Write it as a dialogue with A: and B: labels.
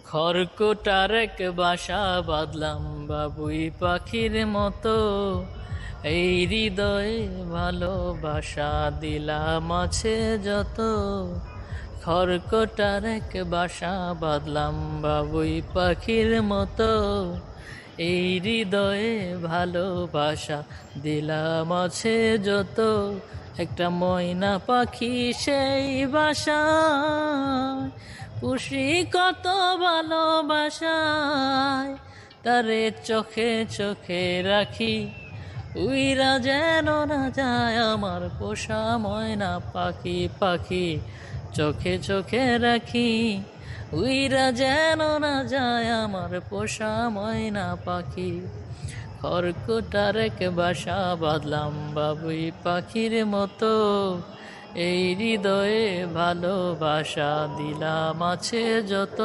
A: খড়কুটার এক বাসা বাঁধলাম বাবুই পাখির মতো, এই হৃদয়ে ভালোবাসা দিলাম আছে যত। খড়কুটার এক বাসা বাঁধলাম বাবুই পাখির মতো, এই হৃদয়ে ভালোবাসা দিলাম আছে যত। একটা ময়না পাখি সেই বাসা পুষি কত ভালোবাসায়, তারে চোখে চোখে রাখি, উইরা যেন না যায় আমার পোষা ময়না পাখি। পাখি চোখে চোখে রাখি, উইরা যেন না যায় আমার পোষা ময়না পাখি। খড়কুটার এক বাসা বাঁধলাম বাবুই পাখির মতো, এই হৃদয়ে ভালোবাসা দিলাম আছে যত।